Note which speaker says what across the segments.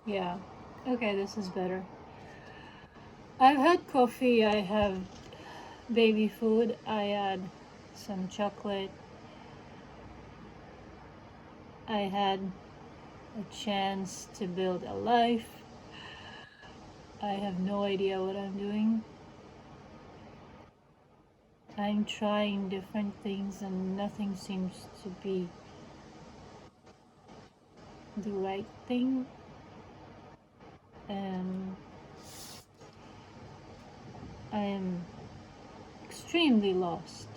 Speaker 1: Yeah. Okay, this is better. I've had coffee, I have baby food, I had some chocolate, I had a chance to build a life. I have no idea what I'm doing. I'm trying different things and nothing seems to be the right thing. And I am extremely lost.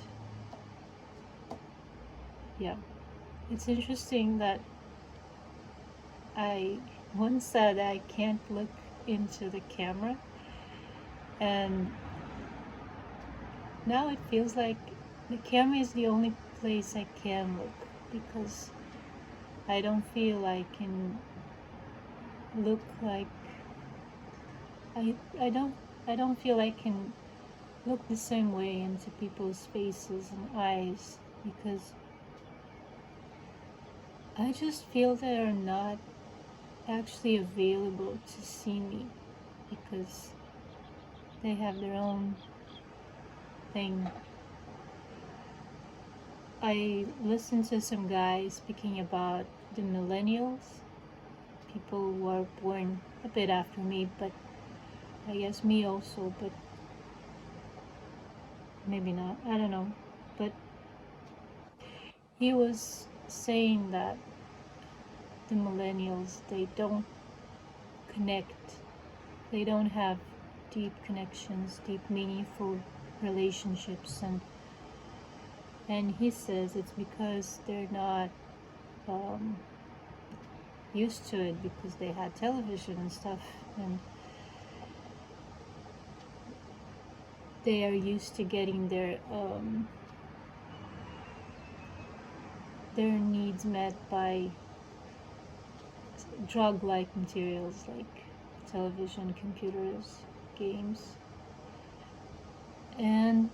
Speaker 1: Yeah. It's interesting that I once said I can't look into the camera, and now it feels like the camera is the only place I can look because I don't feel I can look like I don't feel I can look the same way into people's faces and eyes because I just feel they're not actually available to see me because they have their own thing. I listened to some guy speaking about the millennials, people who are born a bit after me, but I guess me also, but maybe not. I don't know. But he was saying that the millennials, they don't connect, they don't have deep connections, deep meaningful relationships, and he says it's because they're not um, used to it because they had television and stuff, and they are used to getting their needs met by drug-like materials like television, computers, games. And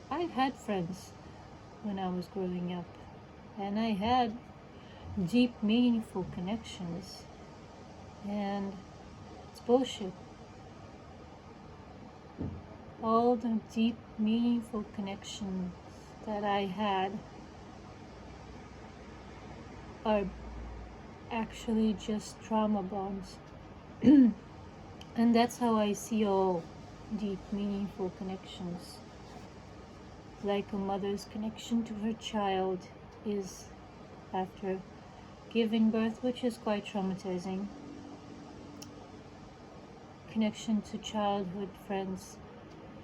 Speaker 1: I've had friends when I was growing up, and I had deep, meaningful connections, and it's bullshit. All the deep, meaningful connections that I had are actually just trauma bonds. And that's how I see all deep, meaningful connections. Like a mother's connection to her child is after giving birth, which is quite traumatizing. Connection to childhood friends,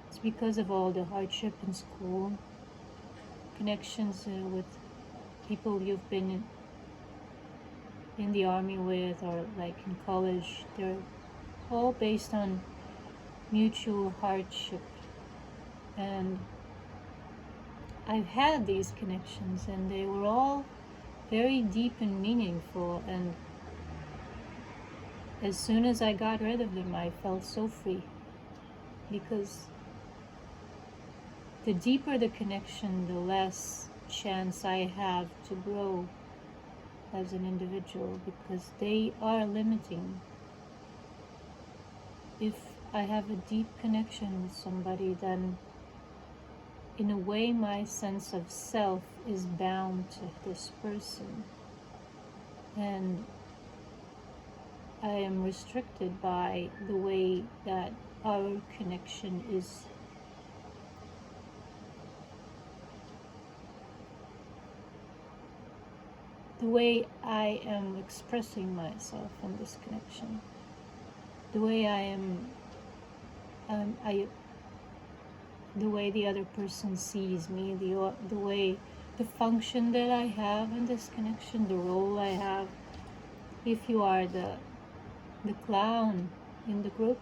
Speaker 1: it's because of all the hardship in school. Connections with people you've been in the army with or like in college, they're all based on mutual hardship. And I've had these connections and they were all very deep and meaningful, and as soon as I got rid of them I felt so free because the deeper the connection, the less chance I have to grow as an individual because they are limiting. If I have a deep connection with somebody, then in a way my sense of self is bound to this person, and I am restricted by the way that our connection is. The way I am expressing myself in this connection, the way I the way the other person sees me, the way, the function that I have in this connection, the role I have. If you are the clown in the group,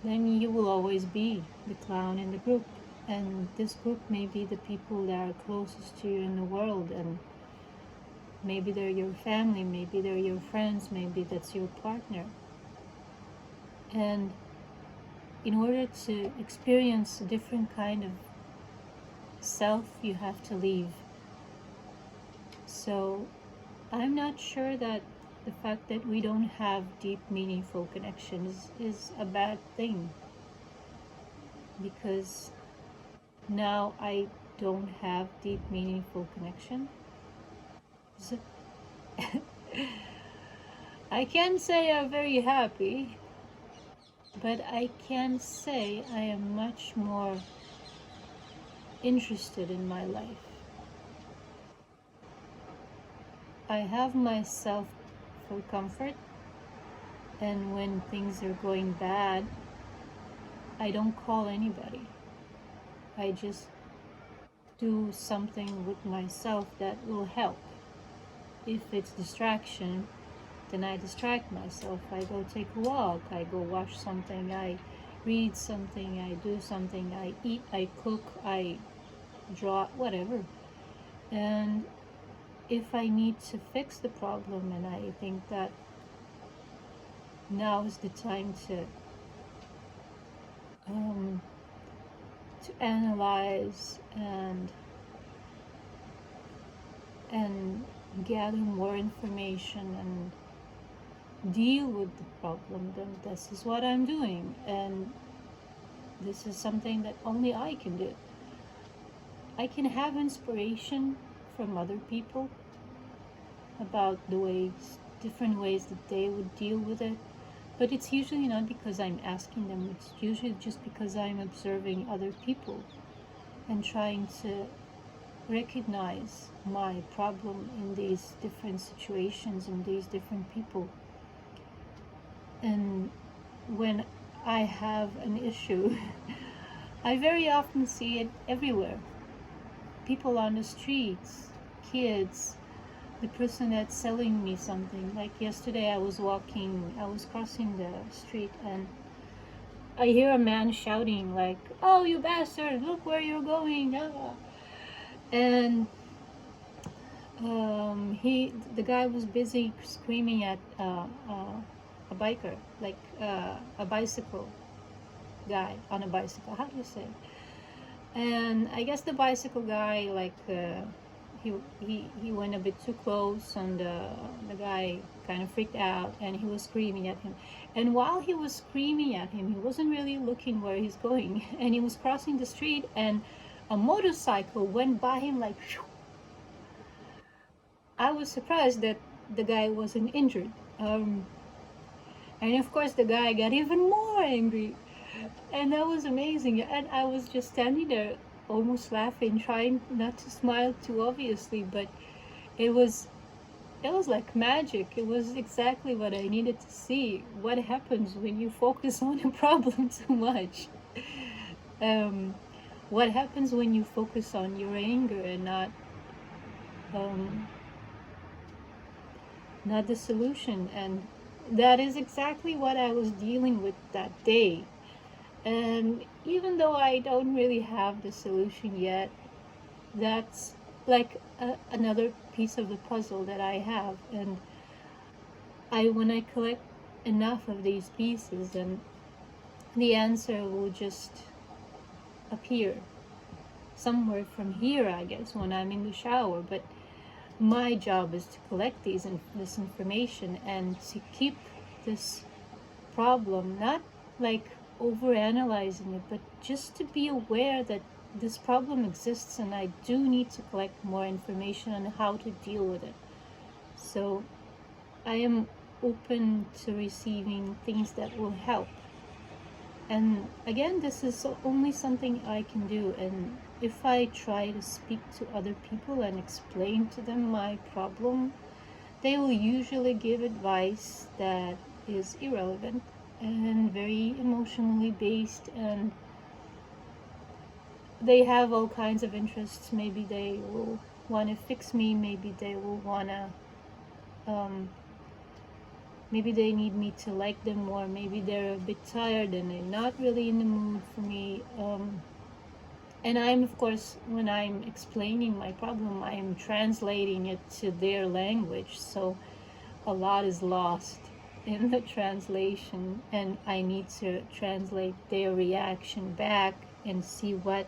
Speaker 1: then you will always be the clown in the group. And this group may be the people that are closest to you in the world, and maybe they're your family, maybe they're your friends, maybe that's your partner. And in order to experience a different kind of self, you have to leave. So I'm not sure that the fact that we don't have deep, meaningful connections is a bad thing, because now I don't have deep, meaningful connection. So I can't say I'm very happy, but I can say I am much more interested in my life. I have myself for comfort, and when things are going bad, I don't call anybody. I just do something with myself that will help. If it's distraction, then I distract myself. I go take a walk, I go watch something, I read something, I do something, I eat, I cook, I draw, whatever. And if I need to fix the problem, and I think that now is the time to analyze and gather more information and deal with the problem, then this is what I'm doing, and this is something that only I can do. I can have inspiration from other people about different ways that they would deal with it, but it's usually not because I'm asking them. It's usually just because I'm observing other people and trying to recognize my problem in these different situations and these different people. And when I have an issue, I very often see it everywhere. People on the streets, kids, the person that's selling me something. Like yesterday I was crossing the street, and I hear a man shouting like, "Oh, you bastard, look where you're going." And the guy was busy screaming at a biker, like a bicycle guy on a bicycle. How do you say? And I guess the bicycle guy, like he went a bit too close, and the guy kind of freaked out, and he was screaming at him. And while he was screaming at him, he wasn't really looking where he's going, and he was crossing the street, and a motorcycle went by him like. Shoo. I was surprised that the guy wasn't injured. And of course, the guy got even more angry. And that was amazing. And I was just standing there, almost laughing, trying not to smile too obviously, but it was like magic. It was exactly what I needed to see. What happens when you focus on a problem too much? What happens when you focus on your anger and not the solution? And that is exactly what I was dealing with that day. And even though I don't really have the solution yet, that's like another piece of the puzzle that I have. And when I collect enough of these pieces, then the answer will just appear somewhere from here, I guess, when I'm in the shower. But my job is to collect this information and to keep this problem, not like over-analyzing it, but just to be aware that this problem exists, and I do need to collect more information on how to deal with it. So I am open to receiving things that will help. And again, this is only something I can do. And if I try to speak to other people and explain to them my problem, they will usually give advice that is irrelevant and very emotionally based, and they have all kinds of interests. Maybe they will want to fix me, maybe they will want to maybe they need me to like them more, maybe they're a bit tired and they're not really in the mood for me. And I'm, of course, when I'm explaining my problem, I'm translating it to their language, so a lot is lost in the translation, and I need to translate their reaction back and see what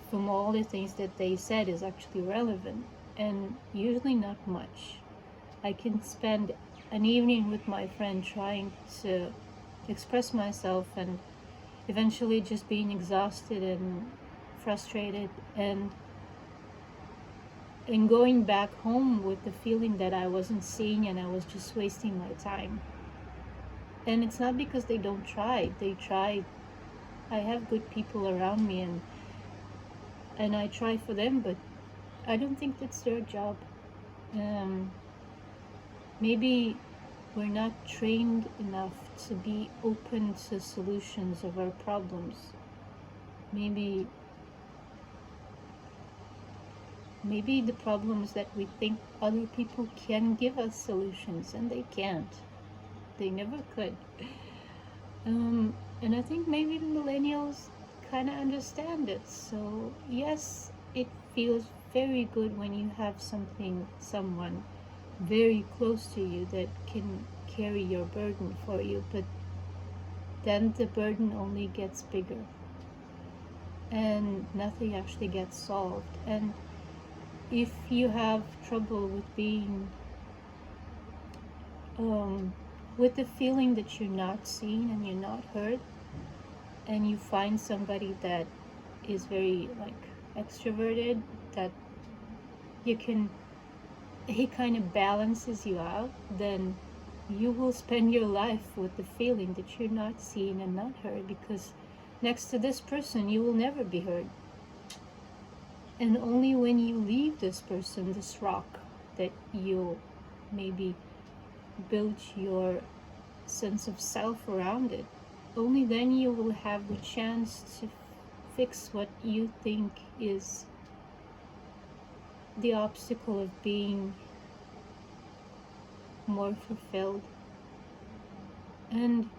Speaker 1: from all the things that they said is actually relevant, and usually not much. I can spend an evening with my friend trying to express myself, and eventually just being exhausted and frustrated, and going back home with the feeling that I wasn't seen and I was just wasting my time. And it's not because they don't try. They try. I have good people around me, and I try for them, but I don't think that's their job. Maybe we're not trained enough to be open to solutions of our problems. Maybe the problem is that we think other people can give us solutions, and they can't. They never could. And I think maybe the millennials kind of understand it. So yes, it feels very good when you have someone very close to you that can carry your burden for you, but then the burden only gets bigger and nothing actually gets solved. And if you have trouble with being with the feeling that you're not seen and you're not heard, and you find somebody that is very extroverted, that he kind of balances you out, then you will spend your life with the feeling that you're not seen and not heard, because next to this person you will never be heard. And only when you leave this person, this rock, that you maybe build your sense of self around it, only then you will have the chance to fix what you think is the obstacle of being more fulfilled. And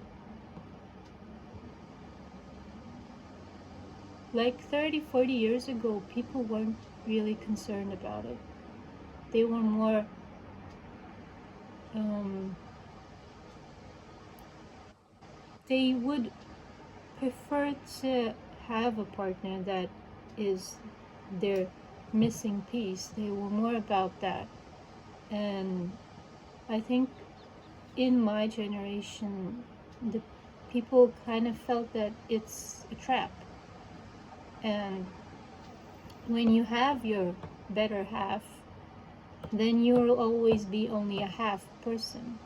Speaker 1: like 30-40 years ago, people weren't really concerned about it. They were more they would prefer to have a partner that is their missing piece. They were more about that. And I think in my generation, the people kind of felt that it's a trap. And when you have your better half, then you'll always be only a half person.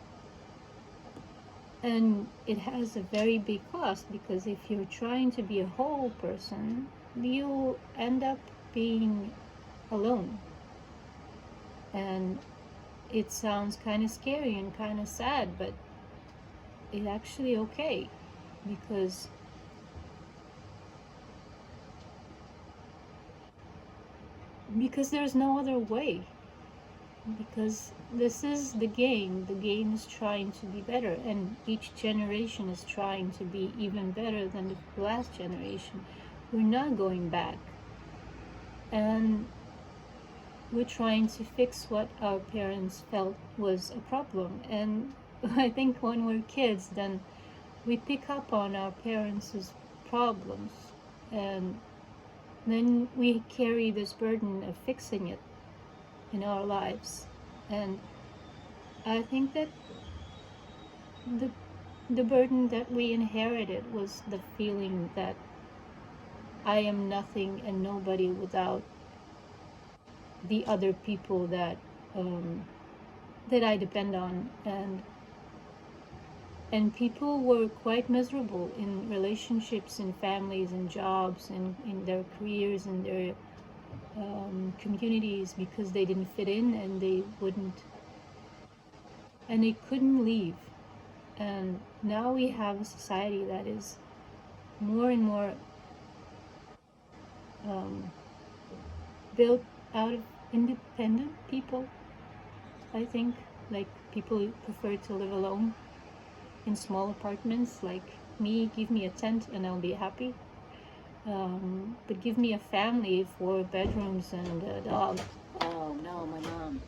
Speaker 1: And it has a very big cost, because if you're trying to be a whole person, you end up being alone. And it sounds kind of scary and kind of sad, but it's actually okay, because there's no other way. Because this is the game. The game is trying to be better, and each generation is trying to be even better than the last generation. We're not going back, and we're trying to fix what our parents felt was a problem. And I think when we're kids, then we pick up on our parents' problems, and then we carry this burden of fixing it in our lives. And I think that the burden that we inherited was the feeling that I am nothing and nobody without the other people that I depend on. And people were quite miserable in relationships, in families, in jobs, and in their careers, and their communities, because they didn't fit in, and they couldn't leave. And now we have a society that is more and more built out of independent people. I think, like, people prefer to live alone in small apartments. Like me, give me a tent and I'll be happy. But give me a family, 4 bedrooms and a dog. Oh no, my mom.